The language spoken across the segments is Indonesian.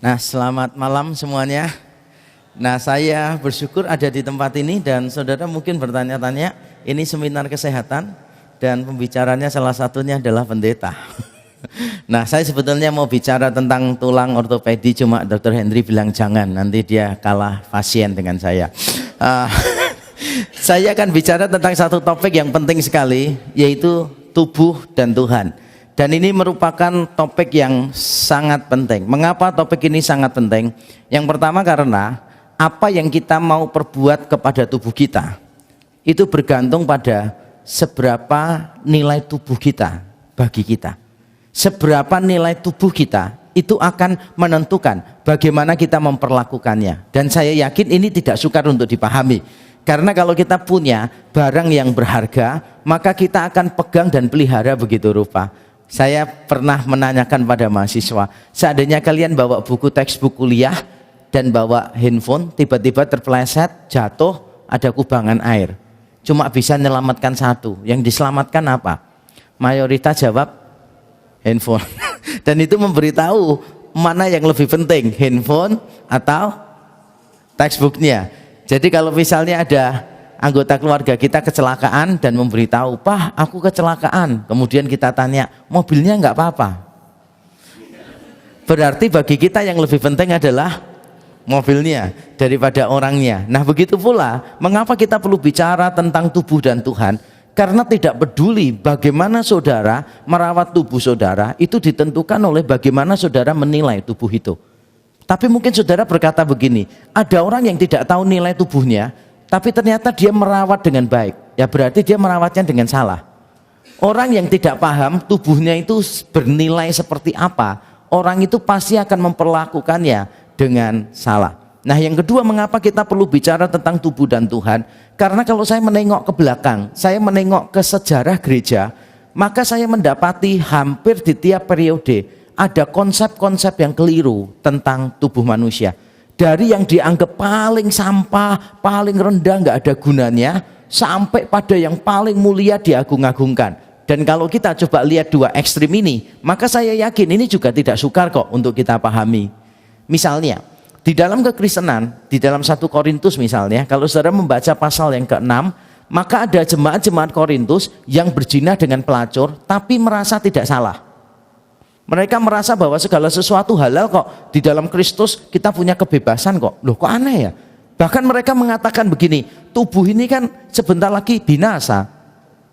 Nah, selamat malam semuanya. Nah, saya bersyukur ada di tempat ini dan saudara mungkin bertanya-tanya, ini seminar kesehatan dan pembicaranya salah satunya adalah pendeta. Nah, saya sebetulnya mau bicara tentang tulang ortopedi, cuma Dr. Henry bilang jangan, nanti dia kalah pasien dengan saya. Saya akan bicara tentang satu topik yang penting sekali, yaitu tubuh dan Tuhan. Dan ini merupakan topik yang sangat penting. Mengapa topik ini sangat penting? Yang pertama karena apa yang kita mau perbuat kepada tubuh kita itu bergantung pada seberapa nilai tubuh kita bagi kita. Seberapa nilai tubuh kita itu akan menentukan bagaimana kita memperlakukannya. Dan saya yakin ini tidak sukar untuk dipahami. Karena kalau kita punya barang yang berharga, maka kita akan pegang dan pelihara begitu rupa. Saya pernah menanyakan pada mahasiswa, seandainya kalian bawa buku textbook kuliah dan bawa handphone, tiba-tiba terpeleset, jatuh, ada kubangan air, cuma bisa menyelamatkan satu, yang diselamatkan apa? Mayoritas jawab handphone. Dan itu memberitahu mana yang lebih penting, handphone atau textbooknya. Jadi kalau misalnya ada anggota keluarga kita kecelakaan dan memberitahu, "Pak, aku kecelakaan." Kemudian kita tanya, "Mobilnya enggak apa-apa?" Berarti bagi kita yang lebih penting adalah mobilnya daripada orangnya. Nah, begitu pula mengapa kita perlu bicara tentang tubuh dan Tuhan? Karena tidak peduli bagaimana saudara merawat tubuh saudara, itu ditentukan oleh bagaimana saudara menilai tubuh itu. Tapi mungkin saudara berkata begini, ada orang yang tidak tahu nilai tubuhnya, tapi ternyata dia merawat dengan baik, ya berarti dia merawatnya dengan salah. Orang yang tidak paham tubuhnya itu bernilai seperti apa, orang itu pasti akan memperlakukannya dengan salah. Nah, yang kedua, mengapa kita perlu bicara tentang tubuh dan Tuhan? Karena kalau saya menengok ke belakang, saya menengok ke sejarah gereja, maka saya mendapati hampir di tiap periode ada konsep-konsep yang keliru tentang tubuh manusia. Dari yang dianggap paling sampah, paling rendah, nggak ada gunanya, sampai pada yang paling mulia diagung-agungkan. Dan kalau kita coba lihat dua ekstrim ini, maka saya yakin ini juga tidak sukar kok untuk kita pahami. Misalnya, di dalam kekristenan, di dalam 1 Korintus misalnya, kalau saudara membaca pasal yang ke-6, maka ada jemaat-jemaat Korintus yang berzina dengan pelacur, tapi merasa tidak salah. Mereka merasa bahwa segala sesuatu halal kok, di dalam Kristus kita punya kebebasan kok. Loh, kok aneh ya? Bahkan mereka mengatakan begini, tubuh ini kan sebentar lagi binasa.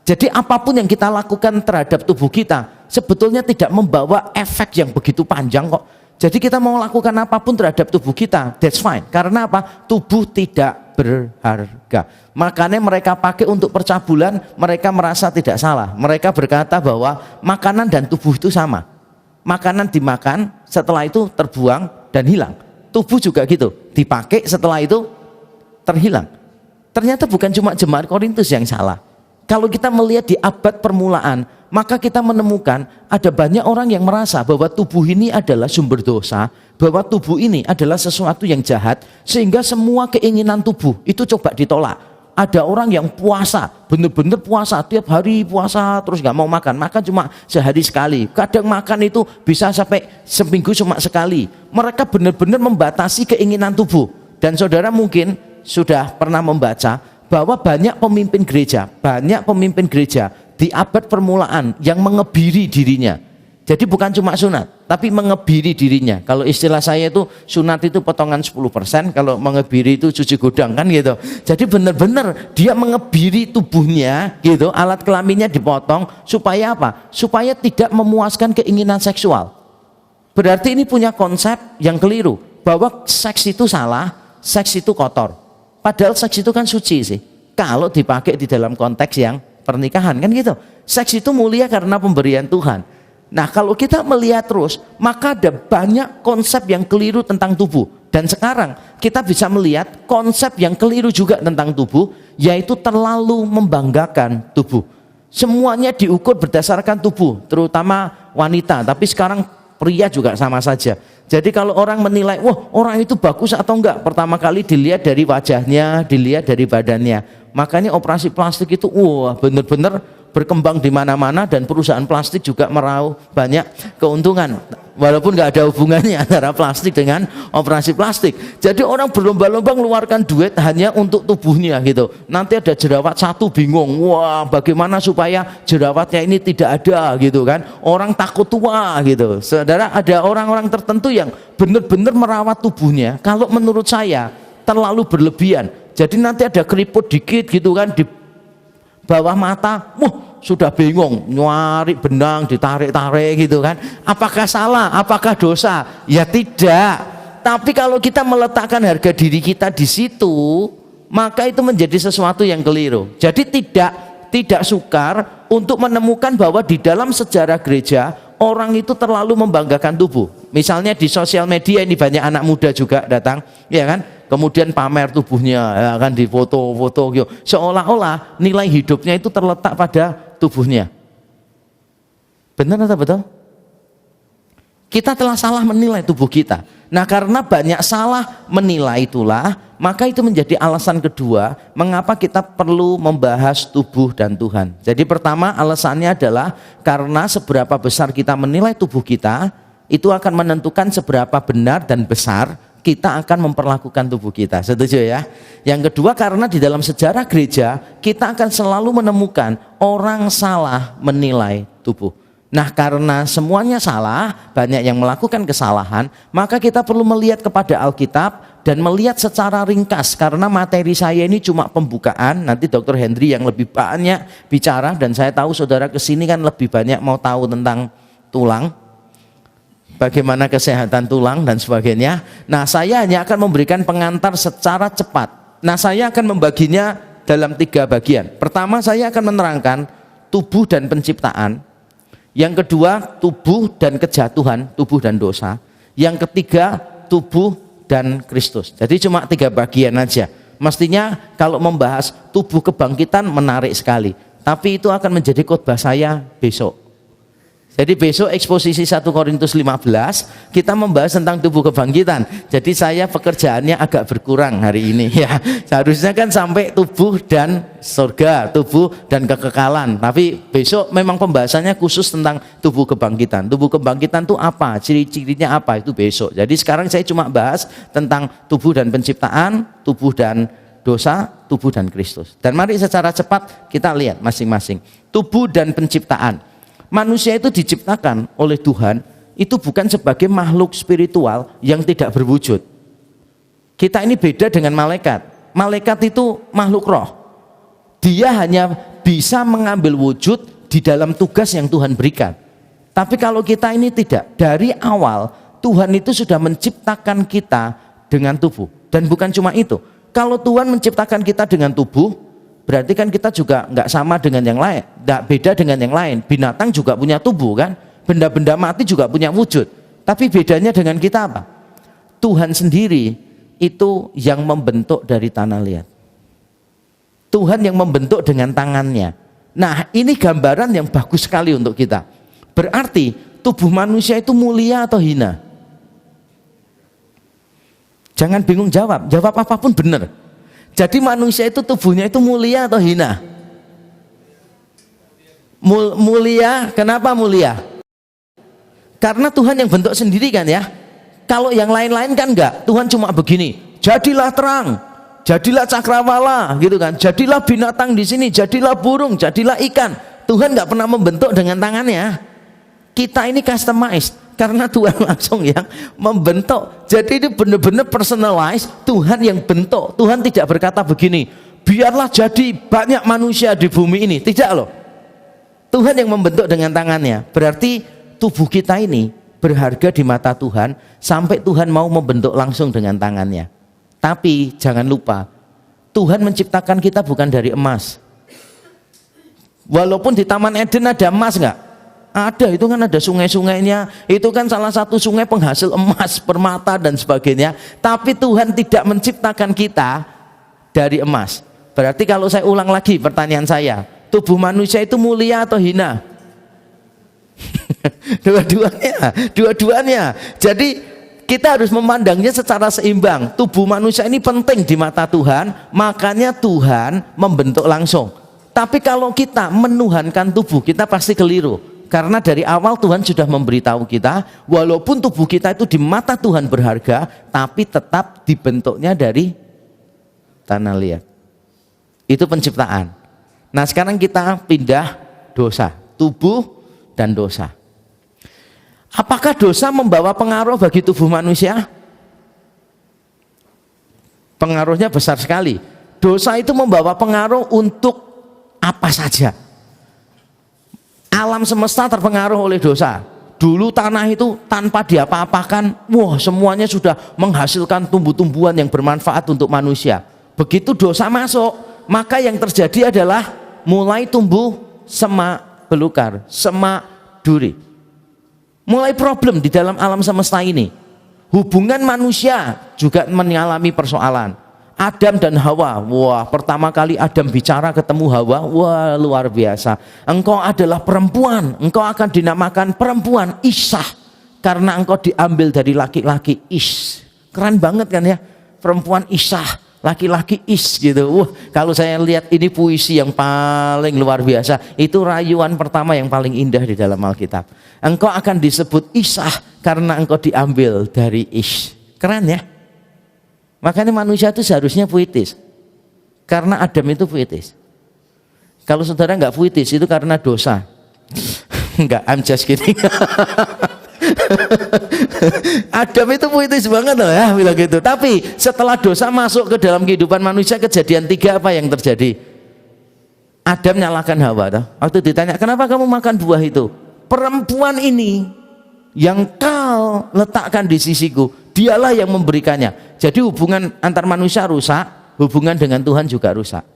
Jadi apapun yang kita lakukan terhadap tubuh kita sebetulnya tidak membawa efek yang begitu panjang kok. Jadi kita mau lakukan apapun terhadap tubuh kita, that's fine. Karena apa? Tubuh tidak berharga. Makanya mereka pakai untuk percabulan, mereka merasa tidak salah. Mereka berkata bahwa makanan dan tubuh itu sama. Makanan dimakan, setelah itu terbuang dan hilang. Tubuh juga gitu, dipakai setelah itu terhilang. Ternyata bukan cuma jemaat Korintus yang salah. Kalau kita melihat di abad permulaan, maka kita menemukan ada banyak orang yang merasa bahwa tubuh ini adalah sumber dosa, bahwa tubuh ini adalah sesuatu yang jahat, sehingga semua keinginan tubuh itu coba ditolak. Ada orang yang puasa, benar-benar puasa, tiap hari puasa terus nggak mau makan cuma sehari sekali. Kadang makan itu bisa sampai seminggu cuma sekali. Mereka benar-benar membatasi keinginan tubuh. Dan saudara mungkin sudah pernah membaca bahwa banyak pemimpin gereja di abad permulaan yang mengebiri dirinya. Jadi bukan cuma sunat, tapi mengebiri dirinya. Kalau istilah saya itu sunat itu potongan 10%, kalau mengebiri itu cuci gudang kan gitu. Jadi benar-benar dia mengebiri tubuhnya gitu, alat kelaminnya dipotong supaya apa? Supaya tidak memuaskan keinginan seksual. Berarti ini punya konsep yang keliru, bahwa seks itu salah, seks itu kotor. Padahal seks itu kan suci sih, kalau dipakai di dalam konteks yang pernikahan kan gitu. Seks itu mulia karena pemberian Tuhan. Nah, kalau kita melihat terus, maka ada banyak konsep yang keliru tentang tubuh. Dan sekarang kita bisa melihat konsep yang keliru juga tentang tubuh, yaitu terlalu membanggakan tubuh. Semuanya diukur berdasarkan tubuh, terutama wanita, tapi sekarang pria juga sama saja. Jadi kalau orang menilai, wah orang itu bagus atau enggak, pertama kali dilihat dari wajahnya, dilihat dari badannya. Makanya operasi plastik itu, wah benar-benar berkembang di mana-mana dan perusahaan plastik juga meraup banyak keuntungan. Walaupun nggak ada hubungannya antara plastik dengan operasi plastik. Jadi orang berlomba-lomba mengeluarkan duit hanya untuk tubuhnya gitu. Nanti ada jerawat satu bingung, wah bagaimana supaya jerawatnya ini tidak ada gitu kan. Orang takut tua gitu. Saudara, ada orang-orang tertentu yang benar-benar merawat tubuhnya. Kalau menurut saya terlalu berlebihan. Jadi nanti ada keriput dikit gitu kan di bawah mata, sudah bingung, nyari benang, ditarik-tarik gitu kan. Apakah salah? Apakah dosa? Ya tidak. Tapi kalau kita meletakkan harga diri kita di situ, maka itu menjadi sesuatu yang keliru. Jadi tidak sukar untuk menemukan bahwa di dalam sejarah gereja orang itu terlalu membanggakan tubuh. Misalnya di sosial media ini banyak anak muda juga datang, ya kan? Kemudian pamer tubuhnya, ya kan, di foto-foto gitu. Seolah-olah nilai hidupnya itu terletak pada tubuhnya. Benar atau betul? Kita telah salah menilai tubuh kita. Nah, karena banyak salah menilai itulah, maka itu menjadi alasan kedua mengapa kita perlu membahas tubuh dan Tuhan. Jadi pertama alasannya adalah karena seberapa besar kita menilai tubuh kita, itu akan menentukan seberapa benar dan besar kita akan memperlakukan tubuh kita. Setuju ya? Yang kedua, karena di dalam sejarah gereja kita akan selalu menemukan orang salah menilai tubuh. Nah, karena semuanya salah, banyak yang melakukan kesalahan, maka kita perlu melihat kepada Alkitab dan melihat secara ringkas. Karena materi saya ini cuma pembukaan, nanti Dr. Henry yang lebih banyak bicara, dan saya tahu saudara kesini kan lebih banyak mau tahu tentang tulang, bagaimana kesehatan tulang dan sebagainya. Nah, saya hanya akan memberikan pengantar secara cepat. Nah, saya akan membaginya dalam 3 bagian. Pertama, saya akan menerangkan tubuh dan penciptaan. Yang kedua, tubuh dan kejatuhan, tubuh dan dosa. Yang ketiga, tubuh dan Kristus. Jadi cuma 3 bagian aja. Mestinya kalau membahas tubuh kebangkitan menarik sekali. Tapi itu akan menjadi khotbah saya besok. Jadi besok eksposisi 1 Korintus 15 kita membahas tentang tubuh kebangkitan. Jadi saya pekerjaannya agak berkurang hari ini ya. Seharusnya kan sampai tubuh dan surga, tubuh dan kekekalan. Tapi besok memang pembahasannya khusus tentang tubuh kebangkitan. Tubuh kebangkitan itu apa? Ciri-cirinya apa? Itu besok. Jadi sekarang saya cuma bahas tentang tubuh dan penciptaan, tubuh dan dosa, tubuh dan Kristus. Dan mari secara cepat kita lihat masing-masing. Tubuh dan penciptaan. Manusia itu diciptakan oleh Tuhan itu bukan sebagai makhluk spiritual yang tidak berwujud. Kita ini beda dengan malaikat. Malaikat itu makhluk roh. Dia hanya bisa mengambil wujud di dalam tugas yang Tuhan berikan. Tapi kalau kita ini tidak. Dari awal Tuhan itu sudah menciptakan kita dengan tubuh. Dan bukan cuma itu. Kalau Tuhan menciptakan kita dengan tubuh, berarti kan kita juga nggak sama dengan yang lain, nggak beda dengan yang lain. Binatang juga punya tubuh kan, benda-benda mati juga punya wujud. Tapi bedanya dengan kita apa? Tuhan sendiri itu yang membentuk dari tanah liat. Tuhan yang membentuk dengan tangannya. Nah, ini gambaran yang bagus sekali untuk kita. Berarti tubuh manusia itu mulia atau hina? Jangan bingung jawab apapun benar. Jadi manusia itu tubuhnya itu mulia atau hina? Mulia. Kenapa mulia? Karena Tuhan yang bentuk sendiri kan ya. Kalau yang lain-lain kan enggak. Tuhan cuma begini, jadilah terang, jadilah cakrawala gitu kan, jadilah binatang di sini, jadilah burung, jadilah ikan. Tuhan enggak pernah membentuk dengan tangannya. Kita ini customized karena Tuhan langsung yang membentuk. Jadi ini benar-benar personalized. Tuhan yang bentuk. Tuhan tidak berkata begini, biarlah jadi banyak manusia di bumi ini. Tidak loh. Tuhan yang membentuk dengan tangannya. Berarti tubuh kita ini berharga di mata Tuhan sampai Tuhan mau membentuk langsung dengan tangannya. Tapi jangan lupa, Tuhan menciptakan kita bukan dari emas. Walaupun di Taman Eden ada emas enggak? Ada, itu kan ada sungai-sungainya, itu kan salah satu sungai penghasil emas, permata dan sebagainya. Tapi Tuhan tidak menciptakan kita dari emas. Berarti kalau saya ulang lagi pertanyaan saya, tubuh manusia itu mulia atau hina? Dua-duanya. Jadi kita harus memandangnya secara seimbang. Tubuh manusia ini penting di mata Tuhan, makanya Tuhan membentuk langsung. Tapi kalau kita menuhankan tubuh, kita pasti keliru. Karena dari awal Tuhan sudah memberitahu kita, walaupun tubuh kita itu di mata Tuhan berharga, tapi tetap dibentuknya dari tanah liat. Itu penciptaan. Nah sekarang kita pindah dosa, tubuh dan dosa. Apakah dosa membawa pengaruh bagi tubuh manusia? Pengaruhnya besar sekali. Dosa itu membawa pengaruh untuk apa saja. Alam semesta terpengaruh oleh dosa. Dulu tanah itu tanpa diapa-apakan, wah semuanya sudah menghasilkan tumbuh-tumbuhan yang bermanfaat untuk manusia. Begitu dosa masuk, maka yang terjadi adalah mulai tumbuh semak belukar, semak duri. Mulai problem di dalam alam semesta ini. Hubungan manusia juga mengalami persoalan. Adam dan Hawa, wah pertama kali Adam bicara ketemu Hawa, wah luar biasa. Engkau adalah perempuan, engkau akan dinamakan perempuan Isah, karena engkau diambil dari laki-laki Is. Keren banget kan ya, perempuan Isah, laki-laki Is gitu. Wah kalau saya lihat ini puisi yang paling luar biasa. Itu rayuan pertama yang paling indah di dalam Alkitab. Engkau akan disebut Isah karena engkau diambil dari Is. Keren ya. Makanya manusia itu seharusnya puitis. Karena Adam itu puitis. Kalau saudara nggak puitis itu karena dosa. Enggak, I'm just kidding. Adam itu puitis banget loh ya bilang gitu. Tapi setelah dosa masuk ke dalam kehidupan manusia, kejadian 3 apa yang terjadi? Adam nyalakan Hawa toh. Waktu ditanya, kenapa kamu makan buah itu? Perempuan ini yang kau letakkan di sisiku, dialah yang memberikannya. Jadi hubungan antar manusia rusak, hubungan dengan Tuhan juga rusak.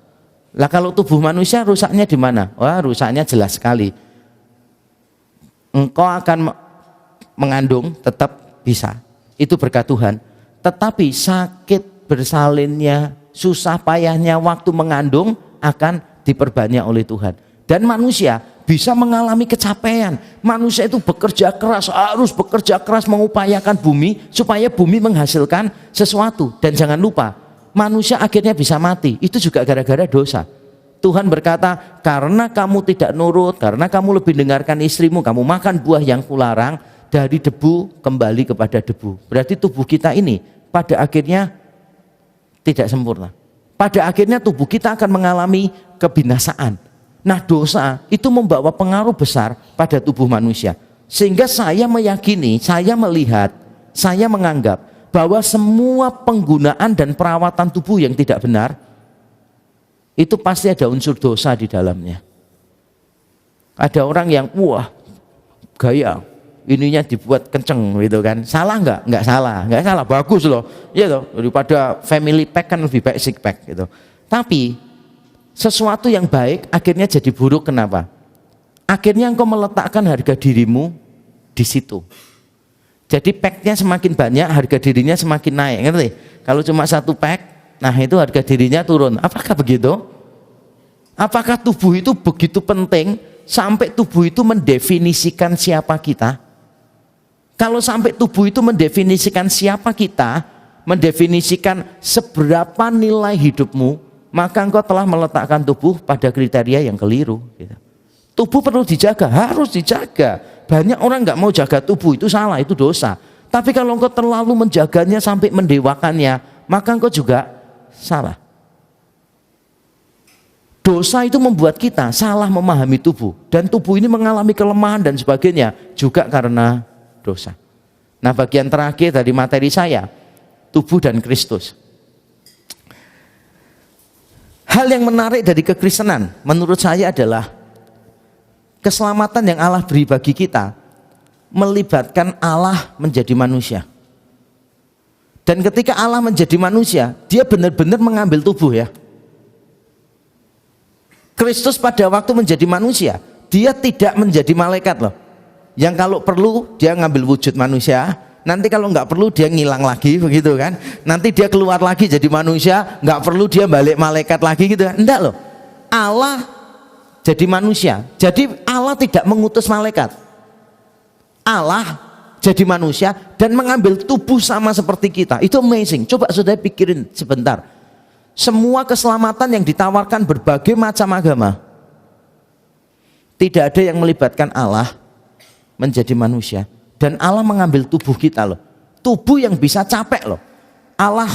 Lah kalau tubuh manusia rusaknya di mana? Wah, rusaknya jelas sekali. Engkau akan mengandung tetap bisa. Itu berkat Tuhan. Tetapi sakit bersalinnya, susah payahnya waktu mengandung akan diperbanyak oleh Tuhan. Dan manusia bisa mengalami kecapean. Manusia itu bekerja keras, harus bekerja keras mengupayakan bumi supaya bumi menghasilkan sesuatu. Dan jangan lupa, manusia akhirnya bisa mati. Itu juga gara-gara dosa. Tuhan berkata, karena kamu tidak nurut, karena kamu lebih dengarkan istrimu, kamu makan buah yang kularang, dari debu kembali kepada debu. Berarti tubuh kita ini pada akhirnya tidak sempurna. Pada akhirnya tubuh kita akan mengalami kebinasaan. Nah dosa itu membawa pengaruh besar pada tubuh manusia. Sehingga saya meyakini, saya melihat, saya menganggap bahwa semua penggunaan dan perawatan tubuh yang tidak benar itu pasti ada unsur dosa di dalamnya. Ada orang yang wah gaya ininya dibuat kenceng gitu kan. Salah nggak? Nggak salah, nggak salah, bagus loh. Iya loh, daripada family pack kan lebih baik six pack gitu. Tapi sesuatu yang baik akhirnya jadi buruk. Kenapa? Akhirnya engkau meletakkan harga dirimu di situ. Jadi packnya semakin banyak, harga dirinya semakin naik. Ngerti? Kalau cuma 1 pack, nah itu harga dirinya turun. Apakah begitu? Apakah tubuh itu begitu penting sampai tubuh itu mendefinisikan siapa kita? Kalau sampai tubuh itu mendefinisikan siapa kita, mendefinisikan seberapa nilai hidupmu, maka engkau telah meletakkan tubuh pada kriteria yang keliru. Tubuh perlu dijaga, harus dijaga. Banyak orang nggak mau jaga tubuh, itu salah, itu dosa. Tapi kalau engkau terlalu menjaganya sampai mendewakannya, maka engkau juga salah. Dosa itu membuat kita salah memahami tubuh, dan tubuh ini mengalami kelemahan dan sebagainya juga karena dosa. Nah bagian terakhir dari materi saya, tubuh dan Kristus. Hal yang menarik dari kekristenan menurut saya adalah keselamatan yang Allah beri bagi kita melibatkan Allah menjadi manusia. Dan ketika Allah menjadi manusia, dia benar-benar mengambil tubuh ya. Kristus pada waktu menjadi manusia, dia tidak menjadi malaikat loh. Yang kalau perlu dia ngambil wujud manusia, nanti kalau nggak perlu dia ngilang lagi begitu kan. Nanti dia keluar lagi jadi manusia, nggak perlu dia balik malaikat lagi gitu kan. Enggak loh. Allah jadi manusia. Jadi Allah tidak mengutus malaikat. Allah jadi manusia dan mengambil tubuh sama seperti kita. Itu amazing. Coba saudara pikirin sebentar. Semua keselamatan yang ditawarkan berbagai macam agama, Tidak ada yang melibatkan Allah menjadi manusia. Dan Allah mengambil tubuh kita loh. Tubuh yang bisa capek loh. Allah,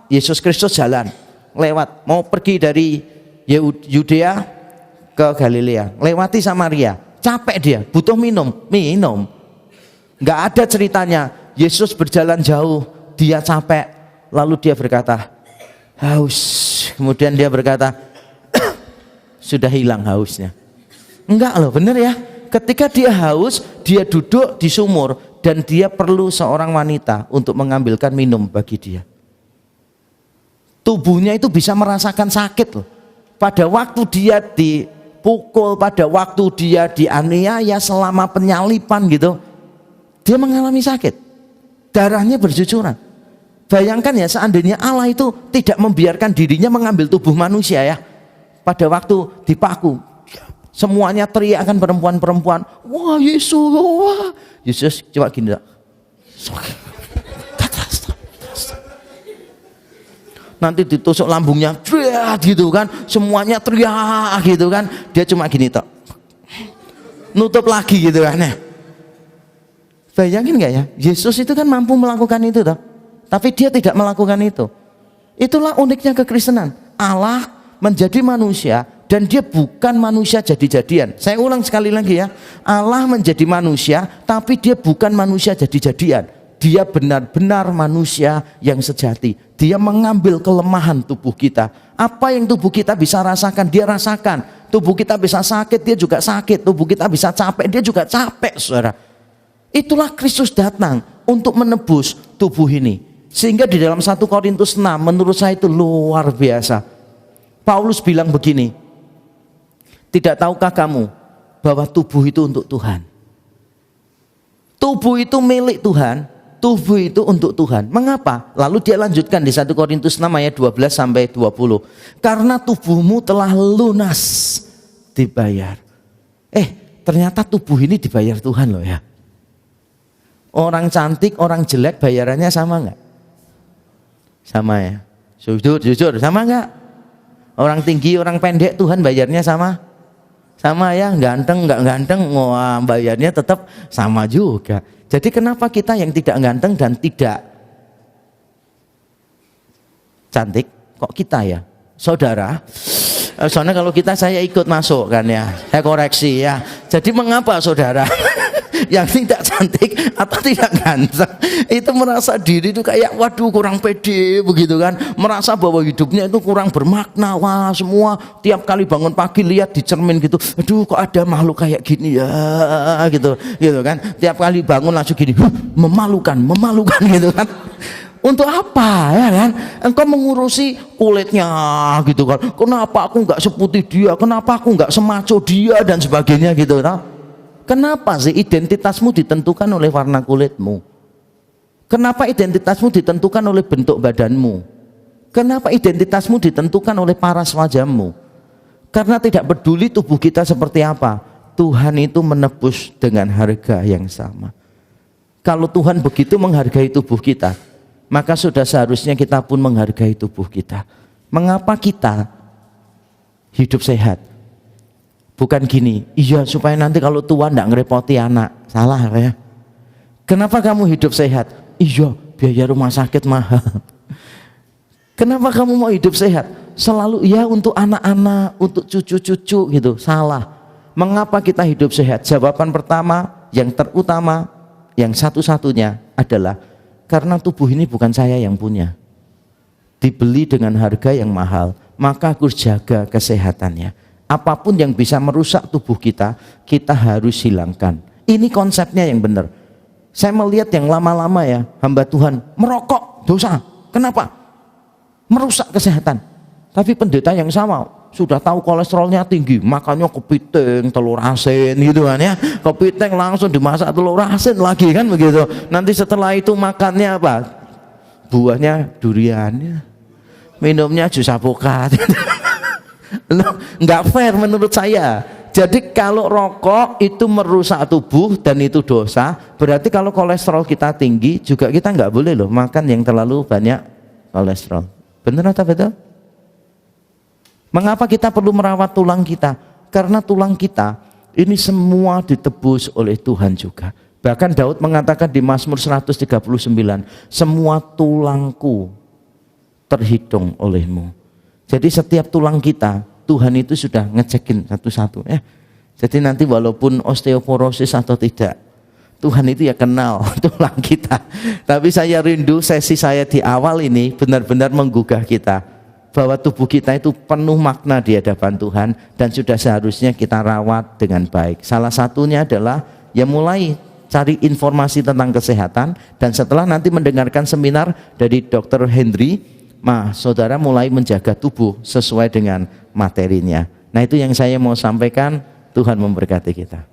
Yesus Kristus jalan lewat, mau pergi dari Yudea ke Galilea, lewati Samaria, capek dia, butuh minum. Nggak ada ceritanya Yesus berjalan jauh, dia capek, lalu dia berkata haus, kemudian dia berkata sudah hilang hausnya. Enggak loh, bener ya. Ketika dia haus, dia duduk di sumur dan dia perlu seorang wanita untuk mengambilkan minum bagi dia. Tubuhnya itu bisa merasakan sakit loh. Pada waktu dia dipukul, pada waktu dia dianiaya selama penyalipan gitu, dia mengalami sakit. Darahnya bercucuran. Bayangkan ya, seandainya Allah itu tidak membiarkan dirinya mengambil tubuh manusia ya. Pada waktu dipaku, semuanya teriakan perempuan-perempuan, wah Yesus, wah. Yesus coba gini, nanti ditusuk lambungnya, teriak gitu kan, semuanya teriak gitu kan, dia cuma gini tok, nutup lagi gitu kan ya. Bayangin nggak ya, Yesus itu kan mampu melakukan itu toh, tapi dia tidak melakukan itu. Itulah uniknya kekristenan. Allah menjadi manusia dan dia bukan manusia jadi-jadian. Saya ulang sekali lagi ya, Allah menjadi manusia tapi dia bukan manusia jadi-jadian. Dia benar-benar manusia yang sejati. Dia mengambil kelemahan tubuh kita. Apa yang tubuh kita bisa rasakan, dia rasakan. Tubuh kita bisa sakit, dia juga sakit. Tubuh kita bisa capek, dia juga capek, saudara. Itulah Kristus datang untuk menebus tubuh ini. Sehingga di dalam 1 Korintus 6 menurut saya itu luar biasa. Paulus bilang begini, tidak tahukah kamu bahwa tubuh itu untuk Tuhan? Tubuh itu milik Tuhan. Tubuh itu untuk Tuhan. Mengapa? Lalu dia lanjutkan di 1 Korintus 6 ayat 12 sampai 20. Karena tubuhmu telah lunas dibayar. Ternyata tubuh ini dibayar Tuhan loh ya. Orang cantik, orang jelek bayarannya sama enggak? Sama ya. Jujur, sama enggak? Orang tinggi, orang pendek Tuhan bayarnya sama? Sama ya, ganteng, enggak ganteng, wah bayarnya tetap sama juga. Jadi kenapa kita yang tidak ganteng dan tidak cantik, kok kita ya? Saudara, soalnya kalau kita saya ikut masuk kan ya, saya koreksi ya. Jadi mengapa saudara yang tidak cantik atau tidak ganteng itu merasa diri itu kayak waduh kurang pede begitu kan, merasa bahwa hidupnya itu kurang bermakna, wah semua tiap kali bangun pagi lihat di cermin gitu, aduh kok ada makhluk kayak gini ya gitu kan, tiap kali bangun langsung gini, memalukan gitu kan. Untuk apa ya kan? Engkau mengurusi kulitnya gitu kan. Kenapa aku nggak seputih dia? Kenapa aku nggak semaco dia dan sebagainya gitu kan? Kenapa sih identitasmu ditentukan oleh warna kulitmu? Kenapa identitasmu ditentukan oleh bentuk badanmu? Kenapa identitasmu ditentukan oleh paras wajahmu? Karena tidak peduli tubuh kita seperti apa, Tuhan itu menebus dengan harga yang sama. Kalau Tuhan begitu menghargai tubuh kita, maka sudah seharusnya kita pun menghargai tubuh kita. Mengapa kita hidup sehat? Bukan gini, iya supaya nanti kalau tua enggak ngerepoti anak. Salah ya. Kenapa kamu hidup sehat? Iya, biaya rumah sakit mahal. Kenapa kamu mau hidup sehat? Selalu iya untuk anak-anak, untuk cucu-cucu gitu. Salah. Mengapa kita hidup sehat? Jawaban pertama, yang terutama, yang satu-satunya adalah karena tubuh ini bukan saya yang punya. Dibeli dengan harga yang mahal, maka aku jaga kesehatannya. Apapun yang bisa merusak tubuh kita, kita harus hilangkan. Ini konsepnya yang benar. Saya melihat yang lama-lama ya, hamba Tuhan merokok dosa. Kenapa? Merusak kesehatan. Tapi pendeta yang sama sudah tahu kolesterolnya tinggi, makanya kepiting telur asin gitu kan ya. Kepiting langsung dimasak telur asin lagi kan begitu. Nanti setelah itu makannya apa? Buahnya durian ya. Minumnya jus apokat. Nggak fair menurut saya. Jadi kalau rokok itu merusak tubuh dan itu dosa, berarti kalau kolesterol kita tinggi juga kita nggak boleh loh makan yang terlalu banyak kolesterol. Benar atau betul? Mengapa kita perlu merawat tulang kita? Karena tulang kita Ini semua ditebus oleh Tuhan juga. Bahkan Daud mengatakan di Mazmur 139, semua tulangku terhitung olehmu. Jadi setiap tulang kita, Tuhan itu sudah ngecekin satu-satu. Jadi nanti walaupun osteoporosis atau tidak, Tuhan itu ya kenal tulang kita. Tapi saya rindu sesi saya di awal ini benar-benar menggugah kita, bahwa tubuh kita itu penuh makna di hadapan Tuhan dan sudah seharusnya kita rawat dengan baik. Salah satunya adalah ya mulai cari informasi tentang kesehatan, dan setelah nanti mendengarkan seminar dari Dr. Henry, saudara mulai menjaga tubuh sesuai dengan materinya. Nah, itu yang saya mau sampaikan. Tuhan memberkati kita.